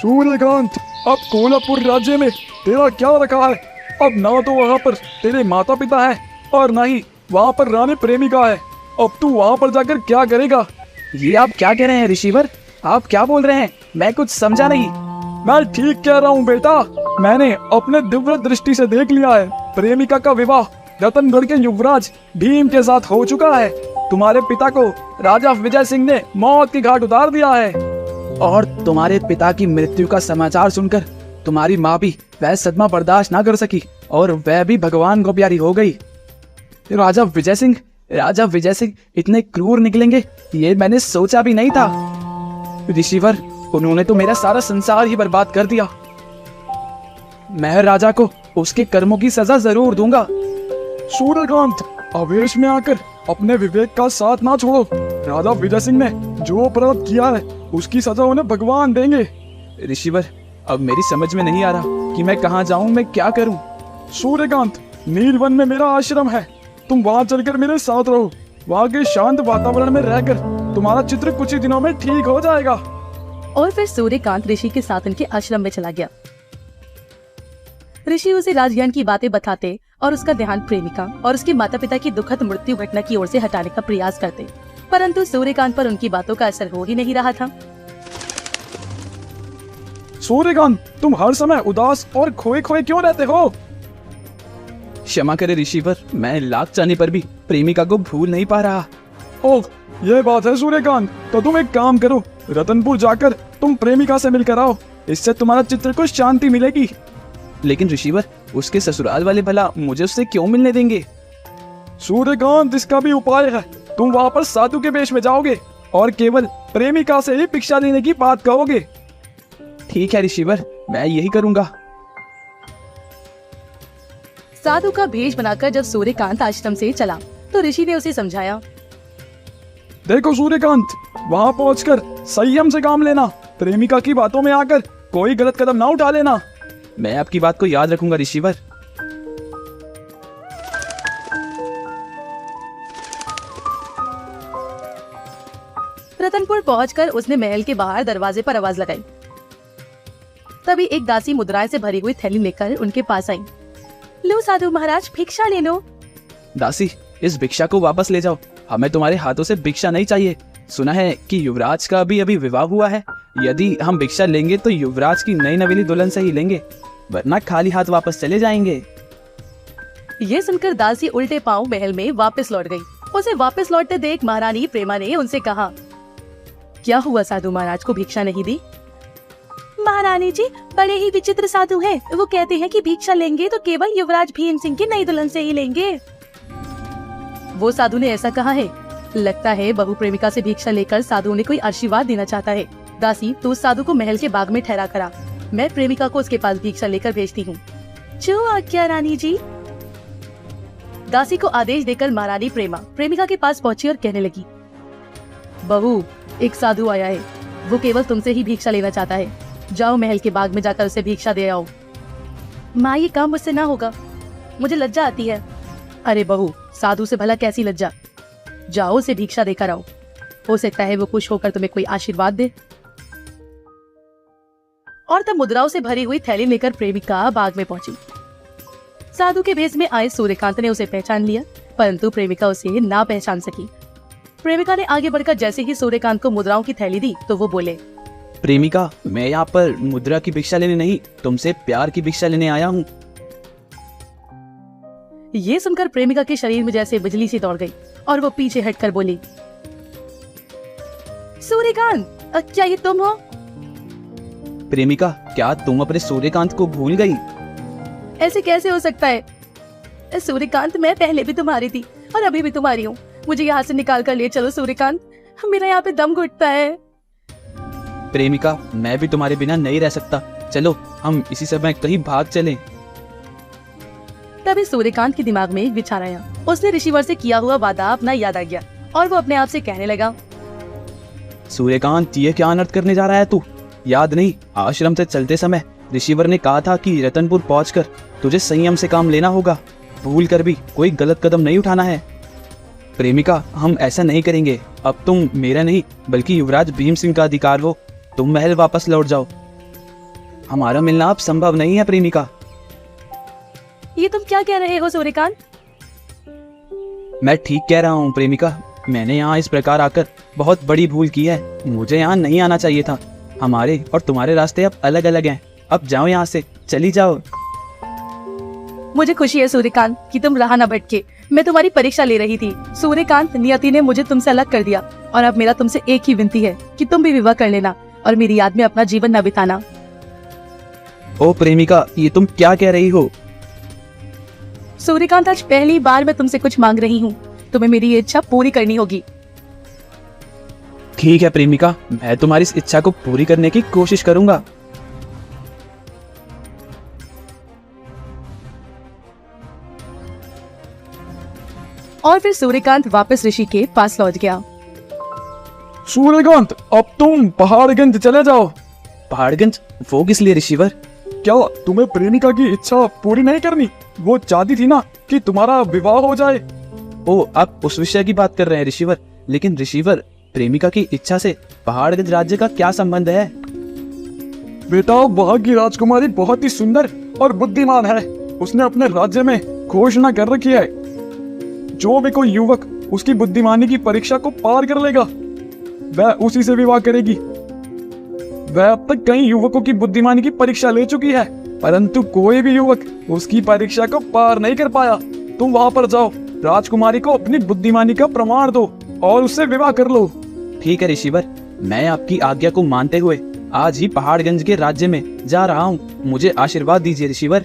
सूर्यकांत, अब कोल्हापुर राज्य में तेरा क्या रखा है? अब ना तो वहाँ पर तेरे माता पिता है और ना ही वहाँ पर रानी प्रेमिका है। अब तू वहाँ पर जाकर क्या करेगा? ये आप क्या कह रहे हैं ऋषिवर? आप क्या बोल रहे हैं? मैं कुछ समझा नहीं। मैं ठीक कह रहा हूँ बेटा। मैंने अपने दिव्य दृष्टि से देख लिया है। प्रेमिका का विवाह रतनगढ़ के युवराज भीम के साथ हो चुका है। तुम्हारे पिता को राजा विजय सिंह ने मौत के घाट उतार दिया है। और तुम्हारे पिता की मृत्यु का समाचार सुनकर तुम्हारी माँ भी वह सदमा बर्दाश्त ना कर सकी और वह भी भगवान को प्यारी हो गई। राजा विजय सिंह इतने क्रूर निकलेंगे ये मैंने सोचा भी नहीं था। ऋषिवर, उन्होंने तो मेरा सारा संसार ही बर्बाद कर दिया। मैं राजा को उसके कर्मों की सजा जरूर दूंगा। सूर्यकांत, आवेश में आकर अपने विवेक का साथ ना छोड़ो। राजा विजय सिंह ने जो अपराध किया है उसकी सजा उन्हें भगवान देंगे। ऋषिवर, अब मेरी समझ में नहीं आ रहा कि मैं कहाँ जाऊं, मैं क्या करूं। सूर्यकांत, नीलवन में मेरा आश्रम है। तुम वहाँ चलकर मेरे साथ रहो। वहाँ के शांत वातावरण में रहकर तुम्हारा चित्र कुछ ही दिनों में ठीक हो जाएगा। और फिर सूर्यकांत ऋषि के साथ उनके आश्रम में चला गया। ऋषि उसे राजज्ञान की बातें बताते और उसका ध्यान प्रेमिका और उसके माता पिता की दुखद मृत्यु घटना की ओर से हटाने का प्रयास करते, परंतु सूर्यकांत पर उनकी बातों का असर हो ही नहीं रहा था। सूर्यकांत, तुम हर समय उदास और खोए खोए क्यों रहते हो? क्षमा करे ऋषिवर, मैं लाख चाहने पर भी प्रेमिका को भूल नहीं पा रहा। ओह, ये बात है सूर्यकांत। तो तुम एक काम करो, रतनपुर जाकर तुम प्रेमिका से मिलकर आओ। इससे तुम्हारा चित्र को शांति मिलेगी। लेकिन ऋषिवर, उसके ससुराल वाले भला मुझे उससे क्यों मिलने देंगे? सूर्यकांत, इसका भी उपाय है। तुम वहाँ पर साधु के वेश में जाओगे और केवल प्रेमिका से ही भिक्षा लेने की बात कहोगे। ठीक है ऋषिवर, मैं यही करूँगा। साधु का भेष बनाकर जब सूर्यकांत आश्रम से चला तो ऋषि ने उसे समझाया। देखो सूर्यकांत, वहाँ पहुंचकर संयम से काम लेना। प्रेमिका की बातों में आकर कोई गलत कदम ना उठा लेना। मैं आपकी बात को याद रखूंगा ऋषिवर। रतनपुर पहुंचकर उसने महल के बाहर दरवाजे पर आवाज लगाई। तभी एक दासी मुद्राएं से भरी हुई थैली लेकर उनके पास आई। लो साधु महाराज, भिक्षा ले लो। दासी, इस भिक्षा को वापस ले जाओ। हमें तुम्हारे हाथों से भिक्षा नहीं चाहिए। सुना है कि युवराज का अभी विवाह हुआ है। यदि हम भिक्षा लेंगे तो युवराज की नई नवेली दुल्हन से ही लेंगे, वरना खाली हाथ वापस चले जाएंगे। ये सुनकर दासी उल्टे पांव महल में वापस लौट गई। उसे वापस लौटते देख महारानी प्रेमा ने उनसे कहा, क्या हुआ, साधु महाराज को भिक्षा नहीं दी? महारानी जी बड़े ही विचित्र साधु हैं। वो कहते हैं कि भिक्षा लेंगे तो केवल युवराज भीम सिंह की नई दुल्हन से ही लेंगे। वो साधु ने ऐसा कहा है? लगता है बहु प्रेमिका से भिक्षा लेकर साधु ने कोई आशीर्वाद देना चाहता है। दासी, तू उस साधु को महल के बाग में ठहरा करा। मैं प्रेमिका को उसके पास भिक्षा लेकर भेजती हूँ। जो आज्ञा रानी जी। दासी को आदेश देकर महारानी प्रेमा प्रेमिका के पास पहुंची और कहने लगी, बहू, एक साधु आया है। वो केवल तुमसे ही भिक्षा लेना चाहता है। जाओ महल के बाग में जाकर उसे भिक्षा दे आओ। माँ, ये काम मुझसे ना होगा, मुझे लज्जा आती है। अरे बहू, साधु से भला कैसी लज्जा? जाओ उसे भिक्षा देकर आओ। हो सकता है वो खुश होकर तुम्हें कोई आशीर्वाद दे। और तब मुद्राओं से भरी हुई थैली लेकर प्रेमिका बाग में पहुंची। साधु के भेष में आए सूर्यकांत ने उसे पहचान लिया, परंतु प्रेमिका उसे ना पहचान सकी। प्रेमिका ने आगे बढ़कर जैसे ही सूर्यकांत को मुद्राओं की थैली दी तो वो बोले, प्रेमिका, मैं यहाँ पर मुद्रा की भिक्षा लेने नहीं, तुमसे प्यार की भिक्षा लेने आया हूँ। ये सुनकर प्रेमिका के शरीर में जैसे बिजली सी दौड़ गई और वो पीछे हटकर बोली, सूर्यकांत, क्या ये तुम हो? प्रेमिका, क्या तुम अपने सूर्यकांत को भूल गई? ऐसे कैसे हो सकता है? सूर्यकांत, मैं पहले भी तुम्हारी थी और अभी भी तुम्हारी हूँ। मुझे यहाँ से निकाल कर ले चलो सूर्यकांत, मेरा यहाँ पे दम घुटता है। प्रेमिका, मैं भी तुम्हारे बिना नहीं रह सकता। चलो हम इसी समय कहीं भाग चलें। तभी सूर्यकांत के दिमाग में एक विचार आया। उसने ऋषिवर से किया हुआ वादा अपना याद आ गया और वो अपने आप से कहने लगा, सूर्यकांत, ये क्या अनर्थ करने जा रहा है तू? याद नहीं, आश्रम से चलते समय ऋषिवर ने कहा था कि रतनपुर पहुंचकर तुझे संयम से काम लेना होगा। भूल कर भी कोई गलत कदम नहीं उठाना है। प्रेमिका, हम ऐसा नहीं करेंगे। अब तुम मेरा नहीं बल्कि युवराज भीम सिंह का अधिकार हो। तुम महल वापस लौट जाओ। हमारा मिलना अब संभव नहीं है प्रेमिका। ये तुम क्या कह रहे हो सूर्यकांत? मैं ठीक कह रहा हूँ प्रेमिका। मैंने यहाँ इस प्रकार आकर बहुत बड़ी भूल की है। मुझे यहाँ नहीं आना चाहिए था। हमारे और तुम्हारे रास्ते अब अलग अलग हैं। अब जाओ यहाँ से, चली जाओ। मुझे खुशी है सूर्यकांत कि तुम रहा न भटके। मैं तुम्हारी परीक्षा ले रही थी सूर्यकांत। नियति ने मुझे तुमसे अलग कर दिया और अब मेरा तुमसे एक ही विनती है कि तुम भी विवाह कर लेना और मेरी याद में अपना जीवन न बिताना। ओ प्रेमिका, ये तुम क्या कह रही हो? सूर्यकांत, आज पहली बार मैं तुमसे कुछ मांग रही हूँ। तुम्हें मेरी ये इच्छा पूरी करनी होगी। ठीक है प्रेमिका, मैं तुम्हारी इस इच्छा को पूरी करने की कोशिश करूंगा। और फिर सूर्यकांत वापस ऋषि के पास लौट गया। सूर्यकांत, अब तुम पहाड़गंज चले जाओ। पहाड़गंज? वो किस लिए ऋषिवर? क्या तुम्हें प्रेमिका की इच्छा पूरी नहीं करनी? वो चाहती थी ना कि तुम्हारा विवाह हो जाए। ओ, आप उस विषय की बात कर रहे हैं ऋषिवर। लेकिन ऋषिवर, प्रेमिका की इच्छा से पहाड़गंज राज्य का क्या संबंध है? बेटा, वहाँ की राजकुमारी बहुत ही सुंदर और बुद्धिमान है। उसने अपने राज्य में घोषणा कर रखी है, जो भी कोई युवक उसकी बुद्धिमानी की परीक्षा को पार कर लेगा, वह उसी से विवाह करेगी। वह अब तक कई युवकों की बुद्धिमानी की परीक्षा ले चुकी है, परंतु कोई भी युवक उसकी परीक्षा को पार नहीं कर पाया। तुम वहां पर जाओ, राजकुमारी को अपनी बुद्धिमानी का प्रमाण दो और उससे विवाह कर लो। ठीक है ऋषिवर, मैं आपकी आज्ञा को मानते हुए आज ही पहाड़गंज के राज्य में जा रहा हूँ। मुझे आशीर्वाद दीजिए ऋषिवर।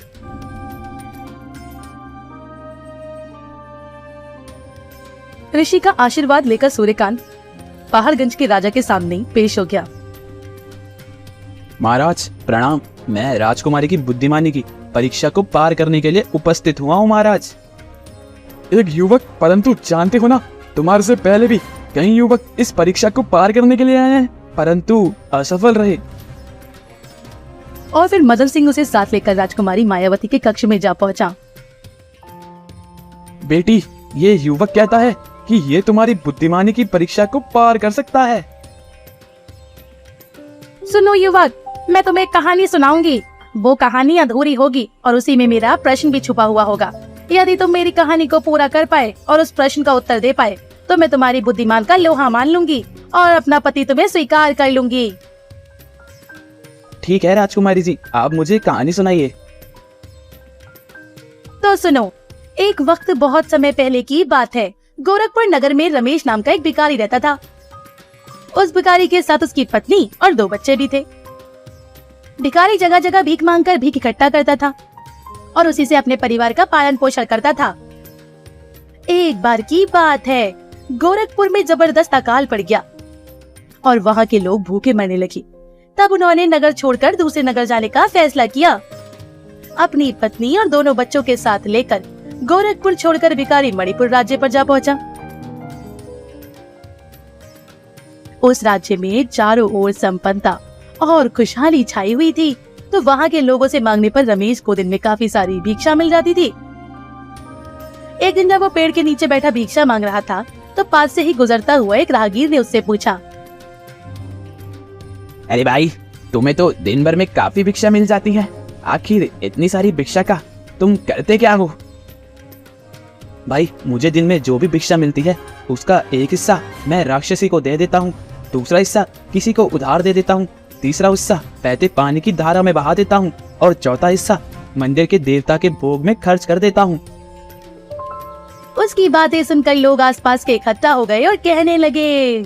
ऋषि का आशीर्वाद लेकर सूर्यकांत पहाड़गंज के राजा के सामने पेश हो गया। महाराज प्रणाम। मैं राजकुमारी की बुद्धिमानी की परीक्षा को पार करने के लिए उपस्थित हुआ हूँ महाराज। एक युवक, परंतु जानते हो ना, तुम्हारे से पहले भी कई युवक इस परीक्षा को पार करने के लिए आए हैं, परंतु असफल रहे। और फिर मदन सिंह उसे साथ लेकर राजकुमारी मायावती के कक्ष में जा पहुंचा। बेटी, ये युवक कहता है कि ये तुम्हारी बुद्धिमानी की परीक्षा को पार कर सकता है। सुनो युवक, मैं तुम्हें एक कहानी सुनाऊंगी। वो कहानी अधूरी होगी और उसी में मेरा प्रश्न भी छुपा हुआ होगा। यदि तुम मेरी कहानी को पूरा कर पाए और उस प्रश्न का उत्तर दे पाए तो मैं तुम्हारी बुद्धिमान का लोहा मान लूंगी और अपना पति तुम्हें स्वीकार कर लूंगी। ठीक है राजकुमारी जी, आप मुझे कहानी सुनाइए। तो सुनो, एक वक्त बहुत समय पहले की बात है। गोरखपुर नगर में रमेश नाम का एक भिखारी रहता था। उस भिखारी के साथ उसकी पत्नी और 2 बच्चे भी थे। भिखारी जगह जगह भीख मांगकर भीख इकट्ठा करता था और उसी से अपने परिवार का पालन पोषण करता था। एक बार की बात है, गोरखपुर में जबरदस्त अकाल पड़ गया और वहाँ के लोग भूखे मरने लगे। तब उन्होंने नगर छोड़कर दूसरे नगर जाने का फैसला किया। अपनी पत्नी और दोनों बच्चों के साथ लेकर गोरखपुर छोड़कर भिखारी मणिपुर राज्य पर जा पहुंचा। उस राज्य में चारों ओर संपन्नता और खुशहाली छाई हुई थी, तो वहाँ के लोगों से मांगने पर रमेश को दिन में काफी सारी भिक्षा मिल जाती थी। एक दिन जब वो पेड़ के नीचे बैठा भिक्षा मांग रहा था तो पास से ही गुजरता हुआ एक राहगीर ने उससे पूछा, अरे भाई, तुम्हें तो दिन भर में काफी भिक्षा मिल जाती है, आखिर इतनी सारी भिक्षा का तुम करते क्या हो? भाई, मुझे दिन में जो भी भिक्षा मिलती है उसका एक हिस्सा मैं राक्षसी को दे देता हूँ, दूसरा हिस्सा किसी को उधार दे देता हूँ, तीसरा हिस्सा बहते पानी की धारा में बहा देता हूँ और चौथा हिस्सा मंदिर के देवता के भोग में खर्च कर देता हूँ। उसकी बातें सुनकर लोग आसपास के इकट्ठा हो गए और कहने लगे,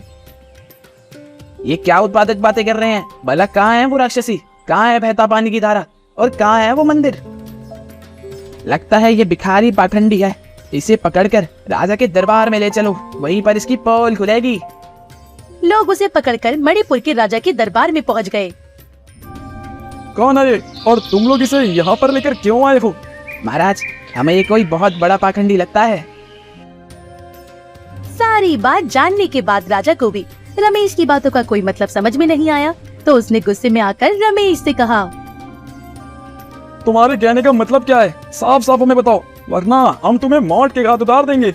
ये क्या उत्पादक बातें कर रहे हैं? भला कहाँ है वो राक्षसी? कहाँ है बहता पानी की धारा? और कहाँ है वो मंदिर? लगता है ये भिखारी पाखंडी है। इसे पकड़कर राजा के दरबार में ले चलो, वहीं पर इसकी पोल खुलेगी। लोग उसे पकड़कर मणिपुर के राजा के दरबार में पहुंच गए। कौन है ये और तुम लोग इसे यहाँ पर लेकर क्यों आए हो? महाराज, हमें ये कोई बहुत बड़ा पाखंडी लगता है। सारी बात जानने के बाद राजा को भी रमेश की बातों का कोई मतलब समझ में नहीं आया, तो उसने गुस्से में आकर रमेश से कहा, तुम्हारे कहने का मतलब क्या है? साफ साफ हमें बताओ, वरना हम तुम्हें मौत के घाट उतार देंगे।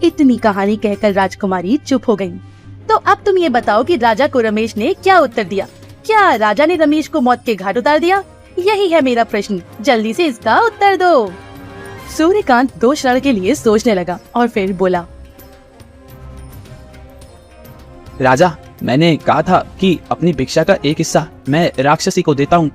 इतनी कहानी कहकर राजकुमारी चुप हो गई। तो अब तुम ये बताओ कि राजा को रमेश ने क्या उत्तर दिया? क्या राजा ने रमेश को मौत के घाट उतार दिया? यही है मेरा प्रश्न, जल्दी से इसका उत्तर दो। सूर्यकांत 2 क्षण के लिए सोचने लगा और फिर बोला, राजा, मैंने कहा था कि अपनी भिक्षा का एक हिस्सा मैं राक्षसी को देता हूँ,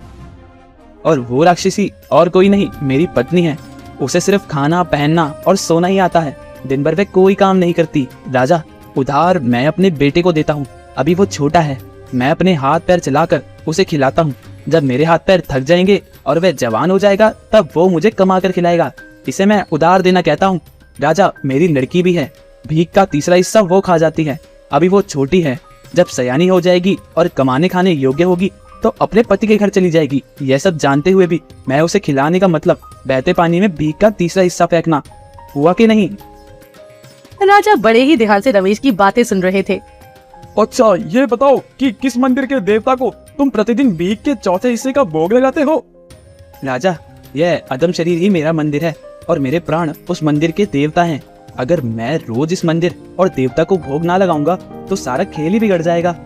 और वो राक्षसी और कोई नहीं, मेरी पत्नी है। उसे सिर्फ खाना, पहनना और सोना ही आता है। दिन भर वे कोई काम नहीं करती। राजा, उधार मैं अपने बेटे को देता हूँ। अभी वो छोटा है, मैं अपने हाथ पैर चलाकर उसे खिलाता हूँ। जब मेरे हाथ पैर थक जाएंगे और वह जवान हो जाएगा, तब वो मुझे कमा कर खिलाएगा। इसे मैं उधार देना कहता हूँ। राजा, मेरी लड़की भी है, भीख का तीसरा हिस्सा वो खा जाती है। अभी वो छोटी है, जब सयानी हो जाएगी और कमाने खाने योग्य होगी तो अपने पति के घर चली जाएगी। यह सब जानते हुए भी मैं उसे खिलाने का मतलब बहते पानी में भीख का तीसरा हिस्सा फेंकना हुआ कि नहीं? राजा बड़े ही ध्यान से रमेश की बातें सुन रहे थे। अच्छा, ये बताओ कि किस मंदिर के देवता को तुम प्रतिदिन भीख के चौथे हिस्से का भोग लगाते हो? राजा, यह अदम शरीर ही मेरा मंदिर है और मेरे प्राण उस मंदिर के देवता हैं। अगर मैं रोज इस मंदिर और देवता को भोग ना लगाऊंगा तो सारा खेल ही बिगड़ जाएगा।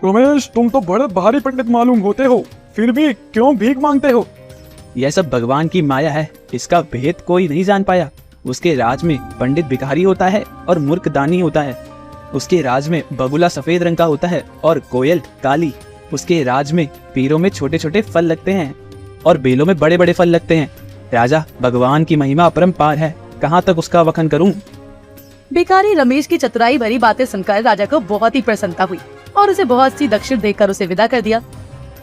रमेश, तुम तो बड़े भारी पंडित मालूम होते हो, फिर भी क्यों भीख मांगते हो? यह सब भगवान की माया है, इसका भेद कोई नहीं जान पाया। उसके राज में पंडित भिखारी होता है और मूर्ख दानी होता है। उसके राज में बगुला सफेद रंग का होता है और कोयल काली। उसके राज में पीरों में छोटे छोटे फल लगते हैं और बेलों में बड़े बड़े फल लगते हैं। राजा, भगवान की महिमा अपरंपार है, कहाँ तक उसका वखन करूं? भिखारी रमेश की चतुराई भरी बातें सुनकर राजा को बहुत ही प्रसन्नता हुई और उसे बहुत सी दक्षिण देकर उसे विदा कर दिया।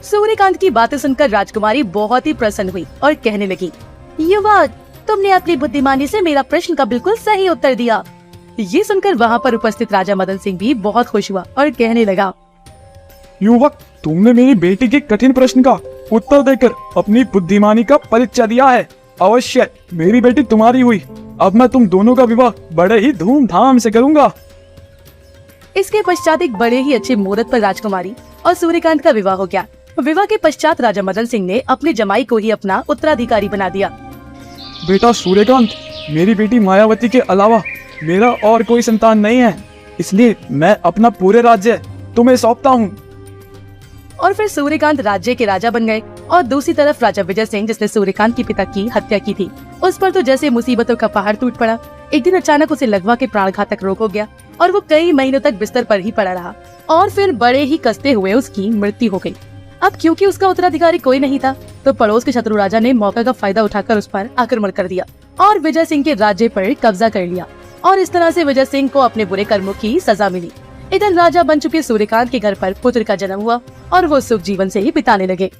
सूर्यकांत की बातें सुनकर राजकुमारी बहुत ही प्रसन्न हुई और कहने लगी, युवा, तुमने अपनी बुद्धिमानी से मेरा प्रश्न का बिल्कुल सही उत्तर दिया। ये सुनकर वहाँ पर उपस्थित राजा मदन सिंह भी बहुत खुश हुआ और कहने लगा, युवक, तुमने मेरी बेटी के कठिन प्रश्न का उत्तर देकर अपनी बुद्धिमानी का परिचय दिया है। अवश्य मेरी बेटी तुम्हारी हुई। अब मैं तुम दोनों का विवाह बड़े ही धूमधाम से करूंगा। इसके पश्चात एक बड़े ही अच्छे मुहूर्त पर राजकुमारी और सूर्यकांत का विवाह हो गया। विवाह के पश्चात राजा मदन सिंह ने अपने जमाई को ही अपना उत्तराधिकारी बना दिया। बेटा सूर्यकांत, मेरी बेटी मायावती के अलावा मेरा और कोई संतान नहीं है, इसलिए मैं अपना पूरे राज्य तुम्हें सौंपता हूँ। और फिर सूर्यकांत राज्य के राजा बन गए और दूसरी तरफ राजा विजय सिंह, जिसने सूर्यकांत के पिता की हत्या की थी, उस पर तो जैसे मुसीबतों का पहाड़ टूट पड़ा। एक दिन अचानक उसे लकवा के प्राणघातक रोग हो गया और वो कई महीनों तक बिस्तर पर ही पड़ा रहा और फिर बड़े ही कष्टे हुए उसकी मृत्यु हो गई। अब क्योंकि उसका उत्तराधिकारी कोई नहीं था, तो पड़ोस के शत्रु राजा ने मौका का फायदा उठाकर उस पर आक्रमण कर दिया और विजय सिंह के राज्य पर कब्जा कर लिया। और इस तरह से विजय सिंह को अपने बुरे कर्मों की सजा मिली। इधर राजा बन चुके सूर्यकांत के घर पर पुत्र का जन्म हुआ और वो सुख जीवन से ही बिताने लगे।